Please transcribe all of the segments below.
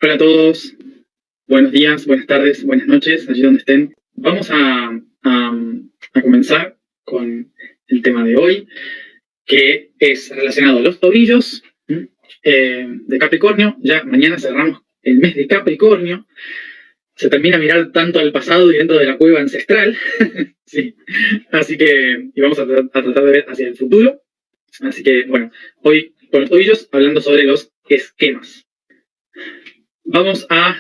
Hola a todos, buenos días, buenas tardes, buenas noches, allí donde estén. Vamos a comenzar con el tema de hoy, que es relacionado a los tobillos de Capricornio. Ya mañana cerramos el mes de Capricornio. Se termina a mirar tanto al pasado y dentro de la cueva ancestral. Sí. Así que y vamos a tratar de ver hacia el futuro. Así que, bueno, hoy con los tobillos hablando sobre los esquemas. Vamos a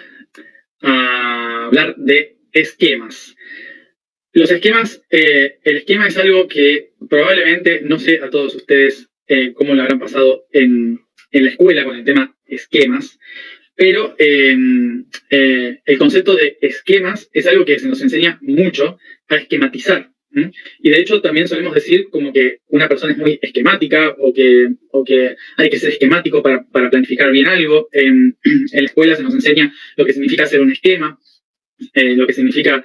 hablar de esquemas. Los esquemas, el esquema es algo que probablemente, no sé a todos ustedes cómo lo habrán pasado en la escuela con el tema esquemas, pero el concepto de esquemas es algo que se nos enseña mucho a esquematizar. Y de hecho también solemos decir como que una persona es muy esquemática o que hay que ser esquemático para planificar bien algo. En la escuela se nos enseña lo que significa hacer un esquema, lo que significa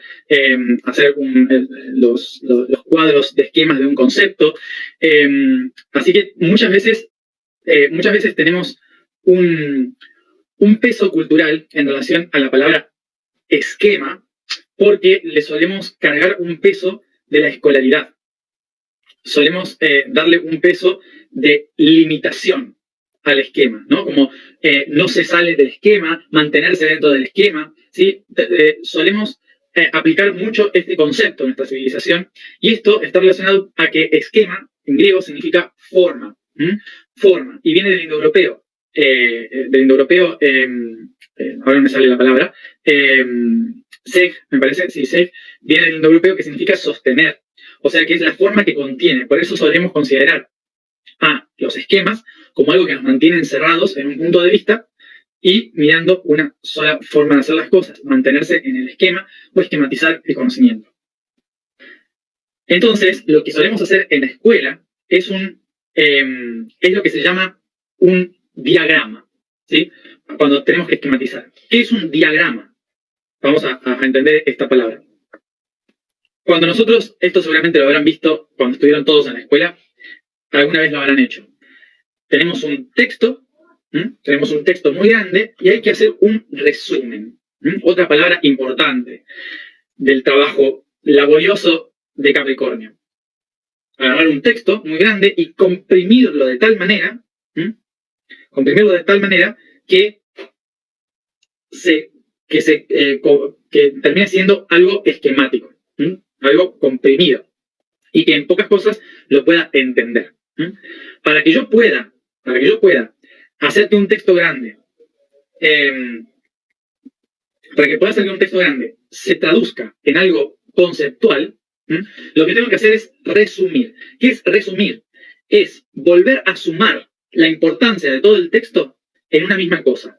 hacer los cuadros de esquemas de un concepto. Así que muchas veces tenemos un peso cultural en relación a la palabra esquema porque le solemos cargar un peso de la escolaridad. Solemos darle un peso de limitación al esquema, ¿no? Como no se sale del esquema, mantenerse dentro del esquema, ¿sí? Solemos aplicar mucho este concepto en nuestra civilización y esto está relacionado a que esquema en griego significa forma, forma, y viene del indoeuropeo. Ahora no me sale la palabra, seg, me parece, sí, seg, viene del indoeuropeo que significa sostener, o sea que es la forma que contiene. Por eso solemos considerar a los esquemas como algo que nos mantiene encerrados en un punto de vista y mirando una sola forma de hacer las cosas, mantenerse en el esquema o esquematizar el conocimiento. Entonces, lo que solemos hacer en la escuela es lo que se llama un diagrama, ¿sí? Cuando tenemos que esquematizar. ¿Qué es un diagrama? Vamos a entender esta palabra. Cuando nosotros, esto seguramente lo habrán visto cuando estuvieron todos en la escuela, alguna vez lo habrán hecho. Tenemos un texto muy grande y hay que hacer un resumen. Otra palabra importante del trabajo laborioso de Capricornio. Agarrar un texto muy grande y comprimirlo de tal manera, que termine siendo algo esquemático, algo comprimido, y que en pocas cosas lo pueda entender. Para que yo pueda hacerte un texto grande, se traduzca en algo conceptual, lo que tengo que hacer es resumir. ¿Qué es resumir? Es volver a sumar la importancia de todo el texto en una misma cosa.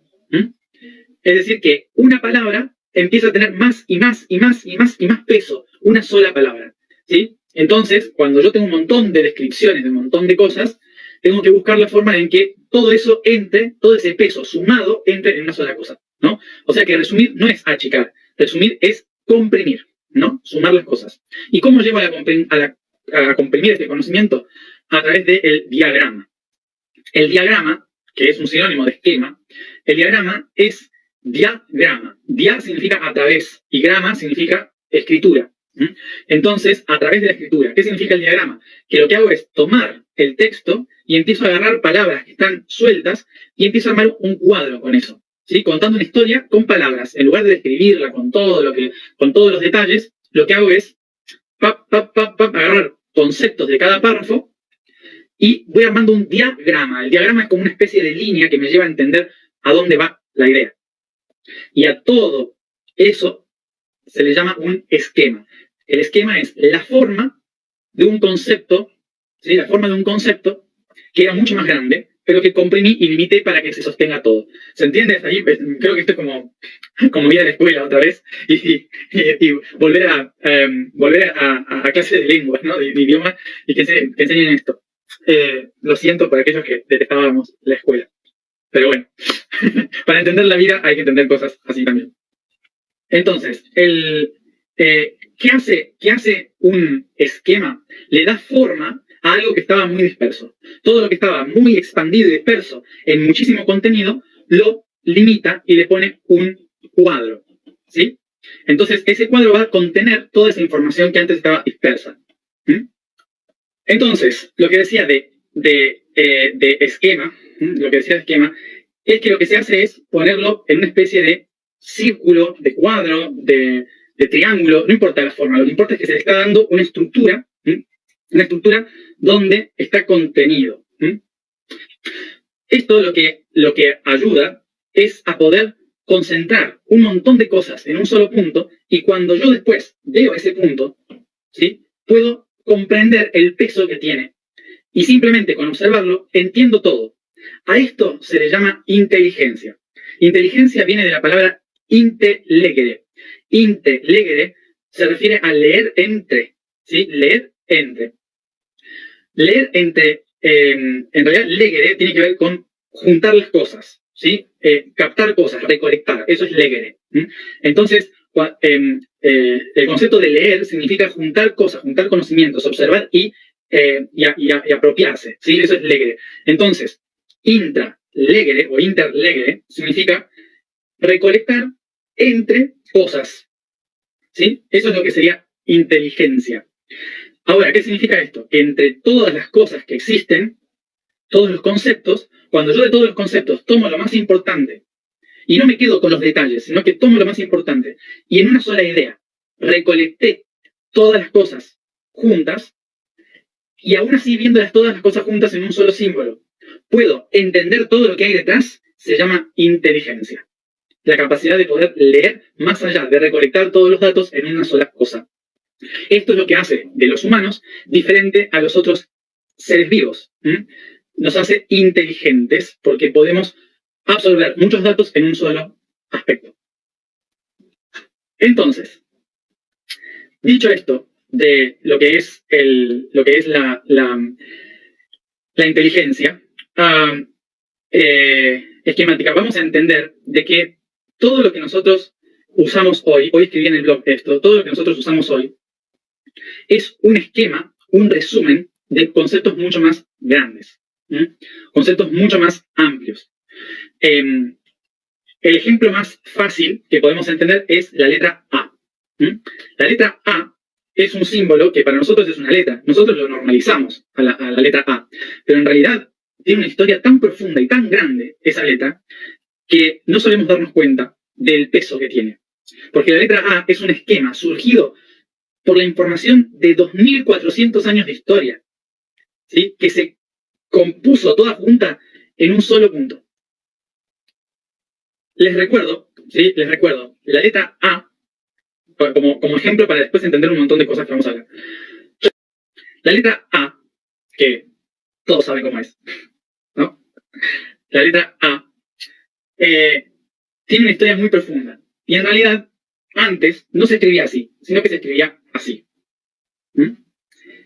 Es decir, que una palabra empieza a tener más y más y más y más y más peso, una sola palabra, ¿sí? Entonces, cuando yo tengo un montón de descripciones de un montón de cosas, tengo que buscar la forma en que todo eso entre, todo ese peso sumado entre en una sola cosa, ¿no? O sea que resumir no es achicar, resumir es comprimir, ¿no? Sumar las cosas. ¿Y cómo llego a comprimir este conocimiento? A través del diagrama. El diagrama, que es un sinónimo de esquema, el diagrama es diagrama. Dia significa a través y grama significa escritura. Entonces, a través de la escritura, ¿qué significa el diagrama? Que lo que hago es tomar el texto y empiezo a agarrar palabras que están sueltas y empiezo a armar un cuadro con eso, ¿sí? Contando una historia con palabras. En lugar de escribirla con todos los detalles, lo que hago es agarrar conceptos de cada párrafo y voy armando un diagrama. El diagrama es como una especie de línea que me lleva a entender a dónde va la idea. Y a todo eso se le llama un esquema. El esquema es la forma de un concepto, ¿sí? La forma de un concepto que era mucho más grande, pero que comprimí y limité para que se sostenga todo. ¿Se entiende hasta ahí? Creo que esto es como ir a la escuela otra vez y volver a clases de lenguas, ¿no? de idiomas, y que enseñen esto. Lo siento por aquellos que detestábamos la escuela. Pero bueno, para entender la vida hay que entender cosas así también. Entonces, ¿qué hace un esquema? Le da forma a algo que estaba muy disperso. Todo lo que estaba muy expandido y disperso en muchísimo contenido, lo limita y le pone un cuadro, ¿sí? Entonces, ese cuadro va a contener toda esa información que antes estaba dispersa. ¿Mm? Entonces, lo que decía de esquema, lo que decía de esquema, es que lo que se hace es ponerlo en una especie de círculo, de cuadro, de triángulo, no importa la forma, lo que importa es que se le está dando una estructura donde está contenido. Esto lo que ayuda es a poder concentrar un montón de cosas en un solo punto, y cuando yo después veo ese punto, ¿sí?, puedo comprender el peso que tiene. Y simplemente con observarlo entiendo todo. A esto se le llama inteligencia. Inteligencia viene de la palabra intelegere. Intelegere se refiere a leer entre, ¿sí? Leer entre. Leer entre, en realidad, legere tiene que ver con juntar las cosas, ¿sí? Captar cosas, recolectar, eso es legere. Entonces, el concepto de leer significa juntar cosas, juntar conocimientos, observar y apropiarse, ¿sí? Eso es legere. Entonces, intralegere o interlegere significa recolectar entre cosas, ¿sí? Eso es lo que sería inteligencia. Ahora, ¿qué significa esto? Que entre todas las cosas que existen, todos los conceptos, cuando yo de todos los conceptos tomo lo más importante, y no me quedo con los detalles, sino que tomo lo más importante, y en una sola idea recolecté todas las cosas juntas, y aún así viéndolas todas las cosas juntas en un solo símbolo, puedo entender todo lo que hay detrás, se llama inteligencia. La capacidad de poder leer más allá, de recolectar todos los datos en una sola cosa. Esto es lo que hace de los humanos diferente a los otros seres vivos. Nos hace inteligentes porque podemos absorber muchos datos en un solo aspecto. Entonces, dicho esto de lo que es la inteligencia esquemática, vamos a entender de que todo lo que nosotros usamos hoy escribí en el blog esto, todo lo que nosotros usamos hoy es un esquema, un resumen de conceptos mucho más grandes, conceptos mucho más amplios. El ejemplo más fácil que podemos entender es la letra A. La letra A es un símbolo que para nosotros es una letra. Nosotros lo normalizamos a la letra A, pero en realidad tiene una historia tan profunda y tan grande esa letra que no solemos darnos cuenta del peso que tiene. Porque la letra A es un esquema surgido por la información de 2400 años de historia, ¿sí?, que se compuso toda junta en un solo punto. Les recuerdo, la letra A, como ejemplo para después entender un montón de cosas que vamos a hablar. La letra A, que todos saben cómo es, ¿no? La letra A tiene una historia muy profunda. Y en realidad, antes no se escribía así, sino que se escribía así.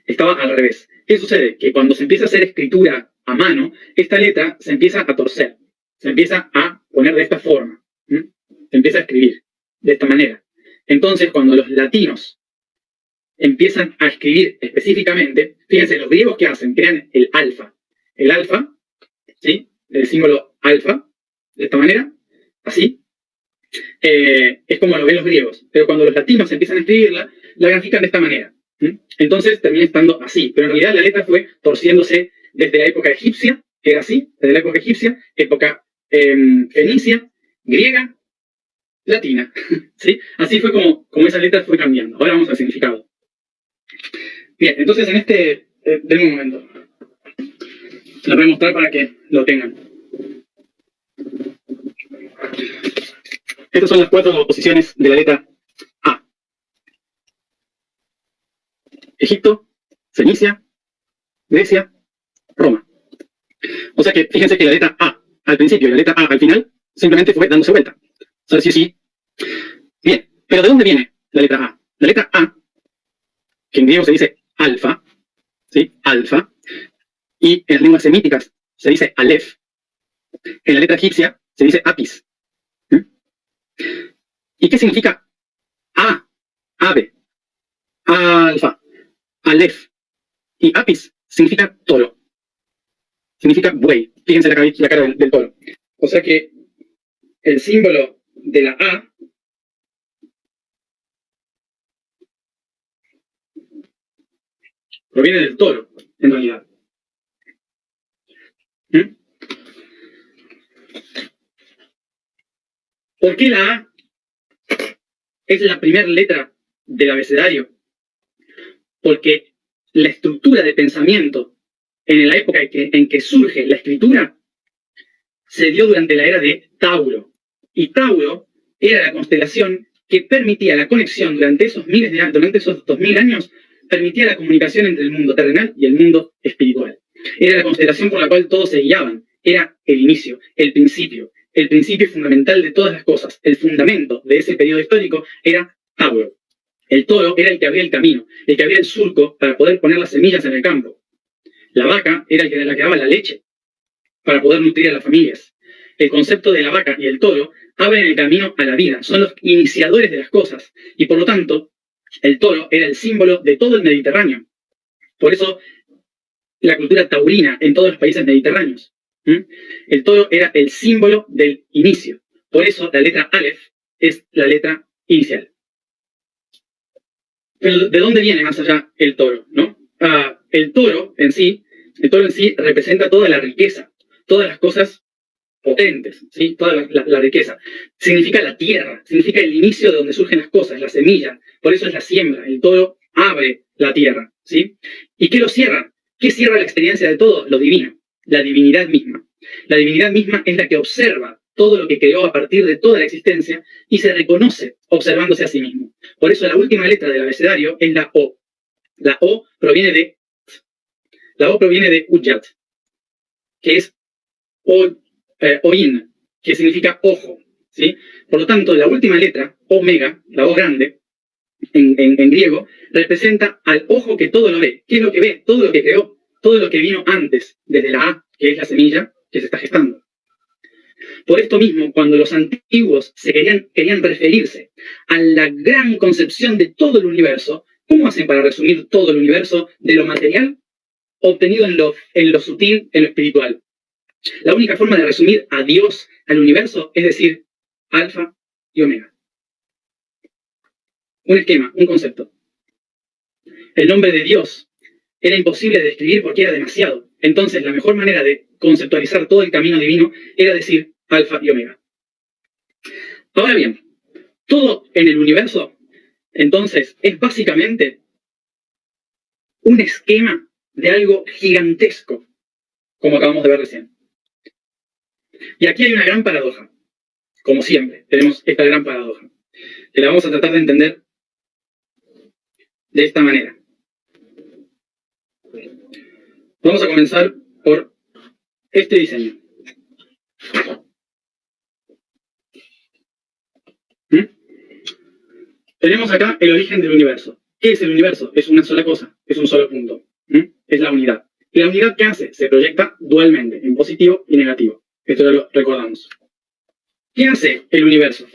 Estaba al revés. ¿Qué sucede? Que cuando se empieza a hacer escritura a mano, esta letra se empieza a torcer, se empieza a poner de esta forma, se empieza a escribir de esta manera. Entonces, cuando los latinos empiezan a escribir específicamente, fíjense, los griegos que hacen, crean el alfa. El alfa, ¿sí?, el símbolo alfa, de esta manera, así, es como lo ven los griegos. Pero cuando los latinos empiezan a escribirla, la grafican de esta manera. Entonces termina estando así. Pero en realidad la letra fue torciéndose desde la época egipcia, que era así, desde la época egipcia, época fenicia, griega, latina. ¿Sí? Así fue como esa letra fue cambiando. Ahora vamos al significado. Bien, entonces en denme un momento. Lo voy a mostrar para que lo tengan. Estas son las 4 posiciones de la letra A. Egipto, Fenicia, Grecia, Roma. O sea que fíjense que la letra A al principio y la letra A al final simplemente fue dándose vuelta. O sea, sí. Bien, pero ¿de dónde viene la letra A? La letra A, que en griego se dice alfa, ¿sí? Alfa, y en lenguas semíticas se dice alef, en la letra egipcia se dice apis. ¿Y qué significa A, ave, alfa, alef y apis? Significa toro, significa buey. Fíjense la cara del toro. O sea que el símbolo de la A proviene del toro, en realidad. ¿Mm? ¿Por qué la A es la primera letra del abecedario? Porque la estructura de pensamiento en la época en que surge la escritura se dio durante la era de Tauro. Y Tauro era la constelación que permitía la conexión durante esos miles de años, durante esos 2000 años, permitía la comunicación entre el mundo terrenal y el mundo espiritual. Era la constelación por la cual todos se guiaban. Era el inicio, el principio fundamental de todas las cosas. El fundamento de ese periodo histórico era Tauro. El toro era el que abría el camino, el que abría el surco para poder poner las semillas en el campo. La vaca era la que daba la leche para poder nutrir a las familias. El concepto de la vaca y el toro abren el camino a la vida, son los iniciadores de las cosas, y por lo tanto, el toro era el símbolo de todo el Mediterráneo. Por eso, la cultura taurina en todos los países mediterráneos. El toro era el símbolo del inicio. Por eso, la letra Aleph es la letra inicial. Pero ¿de dónde viene más allá el toro? ¿No? El toro en sí representa toda la riqueza, todas las cosas potentes, ¿sí? Toda la riqueza. Significa la tierra, significa el inicio de donde surgen las cosas, la semilla. Por eso es la siembra. El toro abre la tierra, ¿sí? ¿Y qué lo cierra? ¿Qué cierra la experiencia de todo? Lo divino, la divinidad misma. La divinidad misma es la que observa todo lo que creó a partir de toda la existencia y se reconoce observándose a sí mismo. Por eso la última letra del abecedario es la O. La O proviene de Uyat, que es Oin, que significa ojo, ¿sí? Por lo tanto, la última letra, Omega, la O grande, en griego, representa al ojo que todo lo ve. ¿Qué es lo que ve? Todo lo que creó, todo lo que vino antes, desde la A, que es la semilla que se está gestando. Por esto mismo, cuando los antiguos querían referirse a la gran concepción de todo el universo, ¿cómo hacen para resumir todo el universo de lo material obtenido en lo sutil, en lo espiritual? La única forma de resumir a Dios, al universo, es decir, alfa y omega. Un esquema, un concepto. El nombre de Dios era imposible de describir porque era demasiado. Entonces, la mejor manera de conceptualizar todo el camino divino era decir alfa y omega. Ahora bien, todo en el universo, entonces, es básicamente un esquema de algo gigantesco, como acabamos de ver recién. Y aquí hay una gran paradoja. Como siempre, tenemos esta gran paradoja, que la vamos a tratar de entender de esta manera. Vamos a comenzar por este diseño. Tenemos acá el origen del universo. ¿Qué es el universo? Es una sola cosa, es un solo punto. Es la unidad. ¿Y la unidad qué hace? Se proyecta dualmente, en positivo y negativo. Esto ya lo recordamos. ¿Qué hace el universo?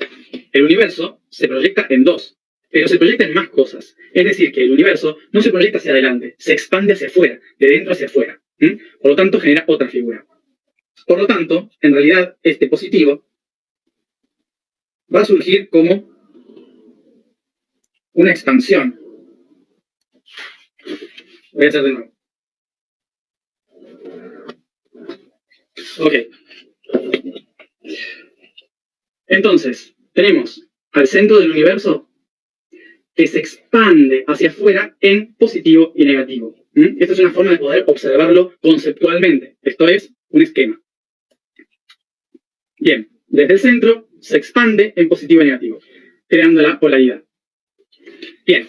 El universo se proyecta en dos, pero se proyecta en más cosas. Es decir, que el universo no se proyecta hacia adelante, se expande hacia afuera, de dentro hacia afuera. Por lo tanto, genera otra figura. Por lo tanto, en realidad, este positivo va a surgir como una expansión. Voy a hacer de nuevo. Ok. Entonces, tenemos al centro del universo que se expande hacia afuera en positivo y negativo. Esta es una forma de poder observarlo conceptualmente. Esto es un esquema. Bien, desde el centro se expande en positivo y negativo, creando la polaridad. Bien,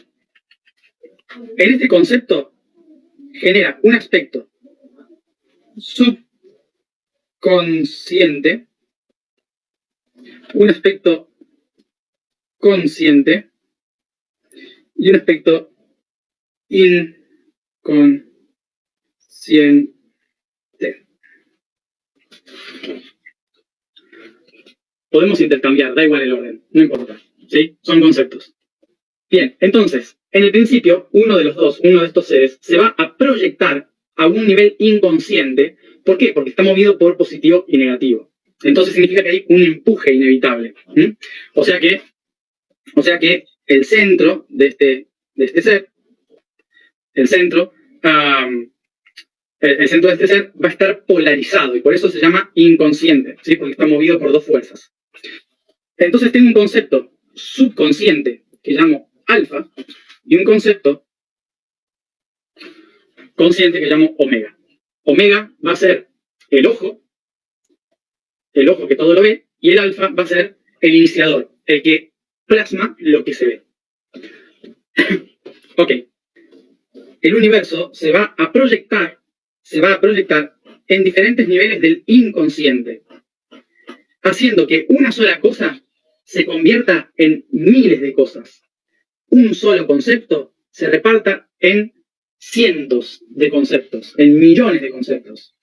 en este concepto genera un aspecto subconsciente, un aspecto consciente y un aspecto inconsciente. Podemos intercambiar, da igual el orden, no importa, ¿sí? Son conceptos. Bien, entonces, en el principio, uno de estos seres, se va a proyectar a un nivel inconsciente. ¿Por qué? Porque está movido por positivo y negativo. entonces significa que hay un empuje inevitable. O sea que el centro de este ser, el centro de este ser va a estar polarizado y por eso se llama inconsciente, ¿sí? Porque está movido por dos fuerzas. Entonces tengo un concepto subconsciente que llamo alfa y un concepto consciente que llamo omega. Omega va a ser el ojo que todo lo ve, y el alfa va a ser el iniciador, el que plasma lo que se ve. Ok. El universo se va a proyectar en diferentes niveles del inconsciente, haciendo que una sola cosa se convierta en miles de cosas. Un solo concepto se reparta en cientos de conceptos, en millones de conceptos.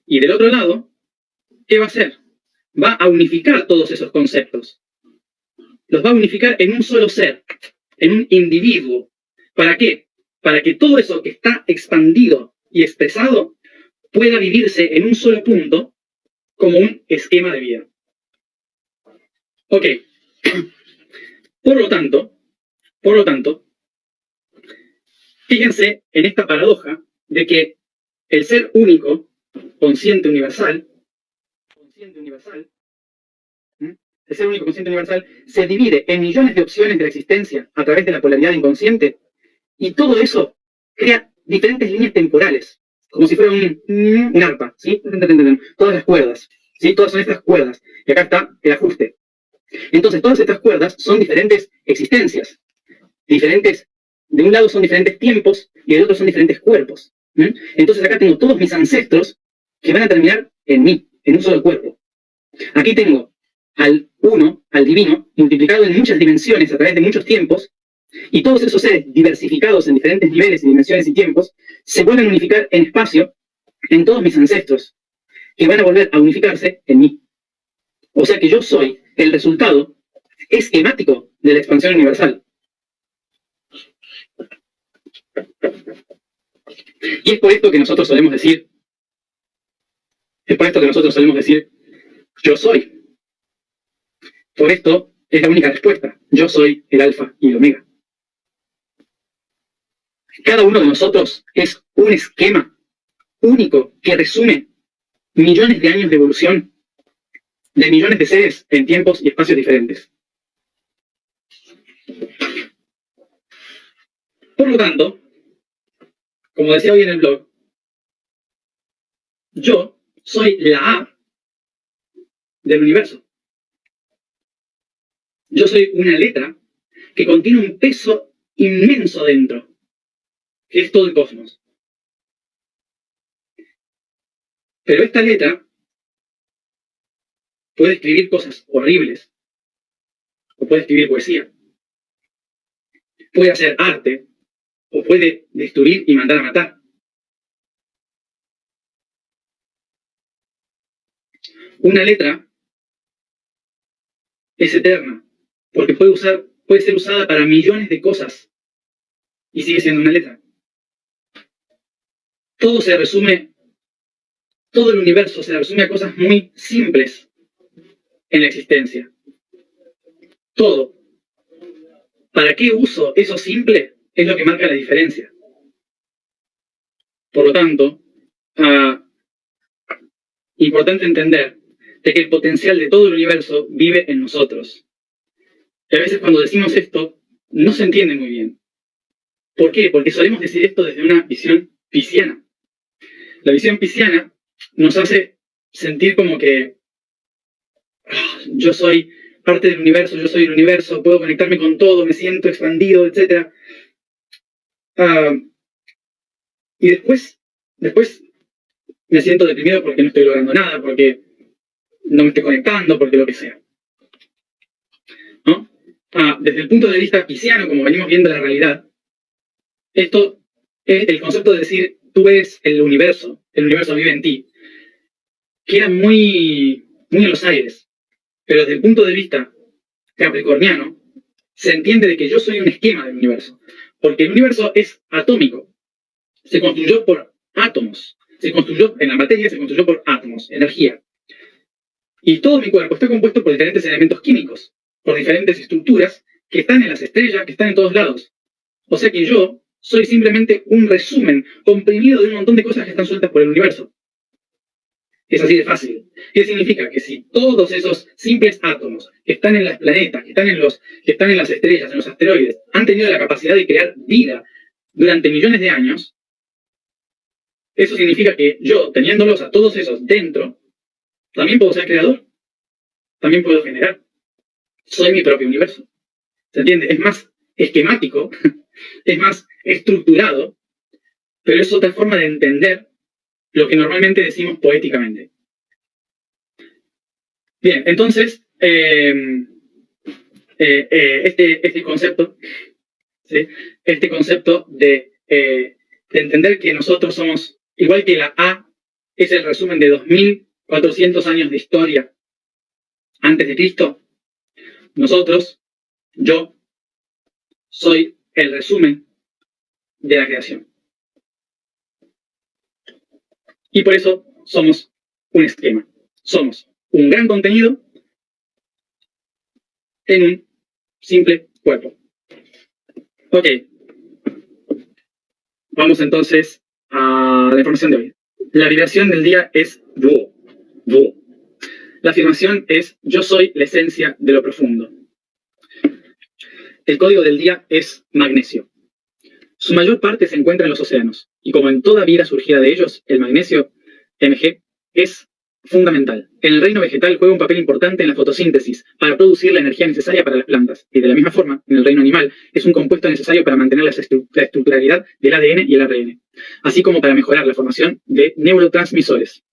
Y del otro lado, ¿qué va a hacer? Va a unificar todos esos conceptos. Los va a unificar en un solo ser, en un individuo. ¿Para qué? Para que todo eso que está expandido y expresado pueda vivirse en un solo punto como un esquema de vida. Ok. Por lo tanto, fíjense en esta paradoja de que el ser único, consciente universal, el ser único consciente universal se divide en millones de opciones de la existencia a través de la polaridad inconsciente, y todo eso crea diferentes líneas temporales, como si fuera un arpa, ¿sí? Todas las cuerdas, ¿sí? Todas son estas cuerdas, y acá está el ajuste. Entonces, todas estas cuerdas son diferentes existencias, diferentes, de un lado son diferentes tiempos y del otro son diferentes cuerpos. Entonces acá tengo todos mis ancestros que van a terminar en mí, en un solo cuerpo. Aquí tengo al uno, al divino, multiplicado en muchas dimensiones a través de muchos tiempos, y todos esos seres diversificados en diferentes niveles y dimensiones y tiempos se vuelven a unificar en espacio en todos mis ancestros, que van a volver a unificarse en mí. O sea que yo soy el resultado esquemático de la expansión universal. Y es por esto que nosotros solemos decir, yo soy. Por esto es la única respuesta. Yo soy el alfa y el omega. Cada uno de nosotros es un esquema único que resume millones de años de evolución de millones de seres en tiempos y espacios diferentes. Por lo tanto, como decía hoy en el blog, yo soy la A del universo. Yo soy una letra que contiene un peso inmenso dentro, que es todo el cosmos. Pero esta letra puede escribir cosas horribles, o puede escribir poesía, puede hacer arte, o puede destruir y mandar a matar. Una letra es eterna, porque puede ser usada para millones de cosas y sigue siendo una letra. Todo el universo se resume a cosas muy simples en la existencia. Todo. ¿Para qué uso eso simple? Es lo que marca la diferencia. Por lo tanto, importante entender de que el potencial de todo el universo vive en nosotros. Y a veces cuando decimos esto, no se entiende muy bien. ¿Por qué? Porque solemos decir esto desde una visión pisciana. La visión pisciana nos hace sentir como que yo soy parte del universo, yo soy el universo, puedo conectarme con todo, me siento expandido, etc. Y después me siento deprimido porque no estoy logrando nada, porque no me estoy conectando, porque lo que sea. ¿No? Desde el punto de vista pisciano, como venimos viendo la realidad, esto es el concepto de decir, tú eres el universo vive en ti, queda muy en los aires. Pero desde el punto de vista capricorniano, se entiende de que yo soy un esquema del universo, porque el universo es atómico, se construyó por átomos, en la materia se construyó por átomos, energía. Y todo mi cuerpo está compuesto por diferentes elementos químicos, por diferentes estructuras que están en las estrellas, que están en todos lados. O sea que yo soy simplemente un resumen comprimido de un montón de cosas que están sueltas por el universo. Es así de fácil. ¿Qué significa? Que si todos esos simples átomos que están en los planetas, que están en las estrellas, en los asteroides, han tenido la capacidad de crear vida durante millones de años, eso significa que yo, teniéndolos a todos esos dentro, también puedo ser creador. También puedo generar. Soy mi propio universo. ¿Se entiende? Es más esquemático, es más estructurado, pero es otra forma de entender lo que normalmente decimos poéticamente. Bien, entonces, este concepto, ¿sí? Este concepto de entender que nosotros somos, igual que la A, es el resumen de 2400 años de historia antes de Cristo, nosotros, yo, soy el resumen de la creación. Y por eso somos un esquema. Somos un gran contenido en un simple cuerpo. Ok. Vamos entonces a la información de hoy. La vibración del día es Duo. Duo. La afirmación es: yo soy la esencia de lo profundo. El código del día es magnesio. Su mayor parte se encuentra en los océanos, y como en toda vida surgida de ellos, el magnesio, Mg, es fundamental. En el reino vegetal juega un papel importante en la fotosíntesis para producir la energía necesaria para las plantas, y de la misma forma, en el reino animal, es un compuesto necesario para mantener la estructuralidad del ADN y el ARN, así como para mejorar la formación de neurotransmisores.